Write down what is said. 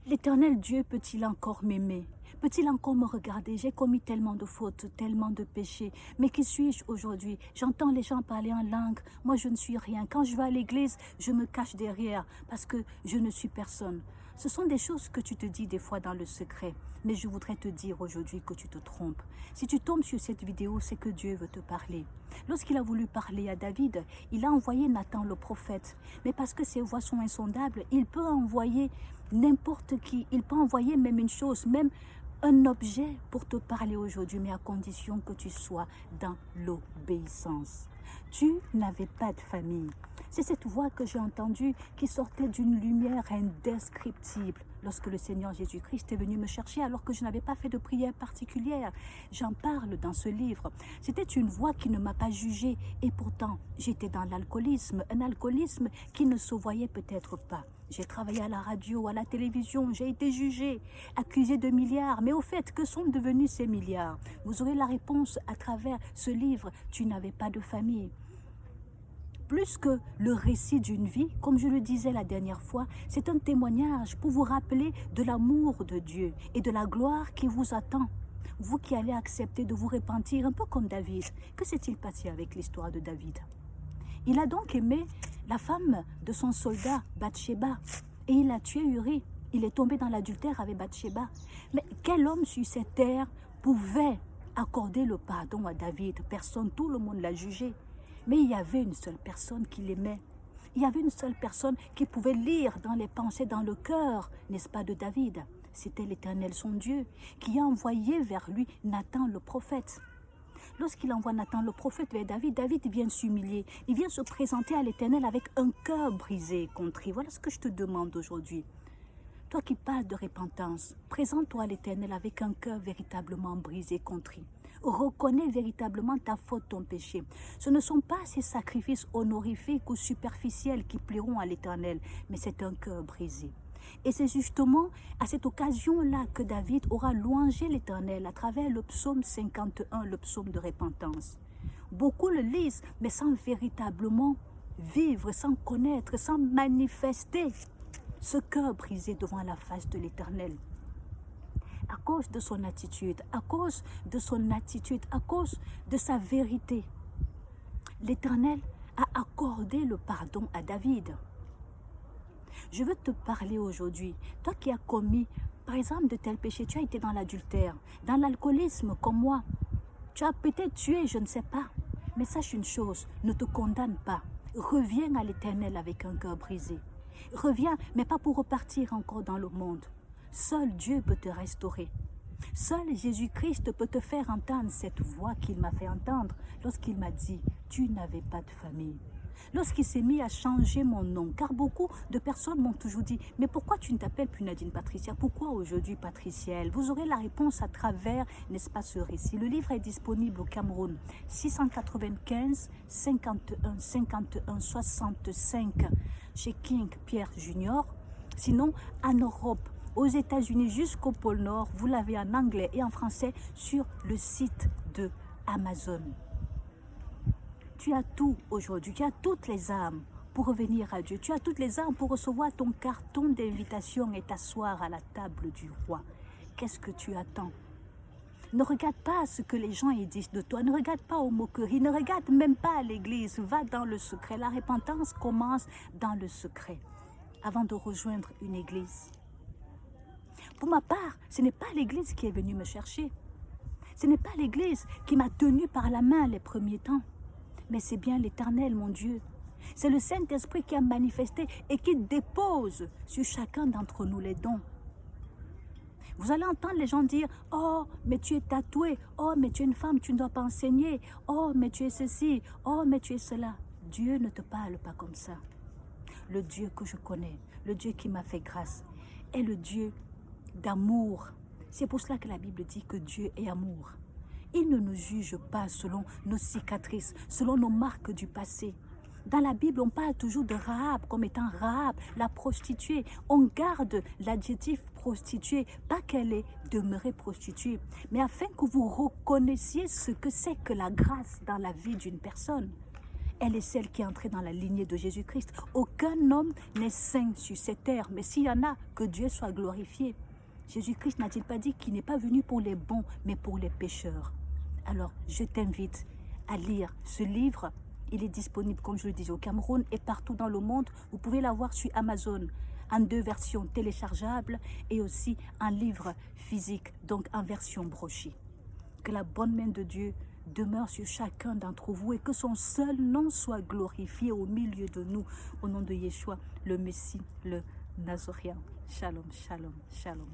L'Éternel Dieu peut-il encore m'aimer? Peut-il encore me regarder? J'ai commis tellement de fautes, tellement de péchés. Mais qui suis-je aujourd'hui? J'entends les gens parler en langue. Moi, je ne suis rien. Quand je vais à l'église, je me cache derrière parce que je ne suis personne. Ce sont des choses que tu te dis des fois dans le secret. Mais je voudrais te dire aujourd'hui que tu te trompes. Si tu tombes sur cette vidéo, c'est que Dieu veut te parler. Lorsqu'il a voulu parler à David, il a envoyé Nathan le prophète. Mais parce que ses voies sont insondables, il peut envoyer n'importe qui. Il peut envoyer même une chose, même un objet pour te parler aujourd'hui, mais à condition que tu sois dans l'obéissance. Tu n'avais pas de famille. C'est cette voix que j'ai entendue qui sortait d'une lumière indescriptible lorsque le Seigneur Jésus-Christ est venu me chercher alors que je n'avais pas fait de prière particulière. J'en parle dans ce livre. C'était une voix qui ne m'a pas jugée et pourtant j'étais dans l'alcoolisme, un alcoolisme qui ne se voyait peut-être pas. J'ai travaillé à la radio, à la télévision, j'ai été jugée, accusée de milliards. Mais au fait, que sont devenus ces milliards? Vous aurez la réponse à travers ce livre. Tu n'avais pas de famille. Plus que le récit d'une vie, comme je le disais la dernière fois, c'est un témoignage pour vous rappeler de l'amour de Dieu et de la gloire qui vous attend. Vous qui allez accepter de vous repentir, un peu comme David. Que s'est-il passé avec l'histoire de David? Il a donc aimé la femme de son soldat, Bathsheba, et il a tué Uri. Il est tombé dans l'adultère avec Bathsheba. Mais quel homme sur cette terre pouvait accorder le pardon à David? Personne, tout le monde l'a jugé. Mais il y avait une seule personne qui l'aimait. Il y avait une seule personne qui pouvait lire dans les pensées, dans le cœur, n'est-ce pas, de David. C'était l'Éternel, son Dieu, qui a envoyé vers lui Nathan le prophète. Lorsqu'il envoie Nathan le prophète vers David, David vient s'humilier. Il vient se présenter à l'Éternel avec un cœur brisé et contrit. Voilà ce que je te demande aujourd'hui. Toi qui parles de repentance, présente-toi à l'Éternel avec un cœur véritablement brisé et contrit. Reconnais véritablement ta faute, ton péché. Ce ne sont pas ces sacrifices honorifiques ou superficiels qui plairont à l'Éternel, mais c'est un cœur brisé. Et c'est justement à cette occasion-là que David aura louangé l'Éternel à travers le psaume 51, le psaume de repentance. Beaucoup le lisent, mais sans véritablement vivre, sans connaître, sans manifester ce cœur brisé devant la face de l'Éternel. À cause de son attitude, à cause de sa vérité, l'Éternel a accordé le pardon à David. Je veux te parler aujourd'hui, toi qui as commis, par exemple, de tels péchés, tu as été dans l'adultère, dans l'alcoolisme comme moi, tu as peut-être tué, je ne sais pas, mais sache une chose, ne te condamne pas, reviens à l'Éternel avec un cœur brisé, reviens, mais pas pour repartir encore dans le monde. Seul Dieu peut te restaurer. Seul Jésus-Christ peut te faire entendre cette voix qu'il m'a fait entendre lorsqu'il m'a dit « Tu n'avais pas de famille ». Lorsqu'il s'est mis à changer mon nom, car beaucoup de personnes m'ont toujours dit « Mais pourquoi tu ne t'appelles plus Nadine Patricia? Pourquoi aujourd'hui Patricielle ?» Vous aurez la réponse à travers, n'est-ce pas, ce récit. Le livre est disponible au Cameroun. 695 51 51 65 chez King Pierre Junior. Sinon, en Europe, aux États-Unis jusqu'au pôle Nord, vous l'avez en anglais et en français sur le site de Amazon. Tu as tout aujourd'hui, tu as toutes les armes pour revenir à Dieu. Tu as toutes les armes pour recevoir ton carton d'invitation et t'asseoir à la table du roi. Qu'est-ce que tu attends? Ne regarde pas ce que les gens disent de toi, ne regarde pas aux moqueries, ne regarde même pas à l'église, va dans le secret. La repentance commence dans le secret, avant de rejoindre une église. Pour ma part, ce n'est pas l'église qui est venue me chercher. Ce n'est pas l'église qui m'a tenu par la main les premiers temps. Mais c'est bien l'Éternel, mon Dieu. C'est le Saint-Esprit qui a manifesté et qui dépose sur chacun d'entre nous les dons. Vous allez entendre les gens dire « Oh, mais tu es tatoué. Oh, mais tu es une femme, tu ne dois pas enseigner. Oh, mais tu es ceci. Oh, mais tu es cela. » Dieu ne te parle pas comme ça. Le Dieu que je connais, le Dieu qui m'a fait grâce, est le Dieu d'amour. C'est pour cela que la Bible dit que Dieu est amour. Il ne nous juge pas selon nos cicatrices, selon nos marques du passé. Dans la Bible, on parle toujours de Rahab comme étant Rahab, la prostituée. On garde l'adjectif prostituée, pas qu'elle est demeurée prostituée, mais afin que vous reconnaissiez ce que c'est que la grâce dans la vie d'une personne. elle est celle qui est entrée dans la lignée de Jésus-Christ. Aucun homme n'est saint sur cette terre, mais s'il y en a, que Dieu soit glorifié. Jésus-Christ n'a-t-il pas dit qu'il n'est pas venu pour les bons, mais pour les pécheurs? Alors, je t'invite à lire ce livre. Il est disponible, comme je le disais, au Cameroun et partout dans le monde. Vous pouvez l'avoir sur Amazon en 2 versions téléchargeables et aussi en livre physique, donc en version brochée. Que la bonne main de Dieu demeure sur chacun d'entre vous et que son seul nom soit glorifié au milieu de nous. Au nom de Yeshua, le Messie, le Nazoréen. Shalom, shalom, shalom.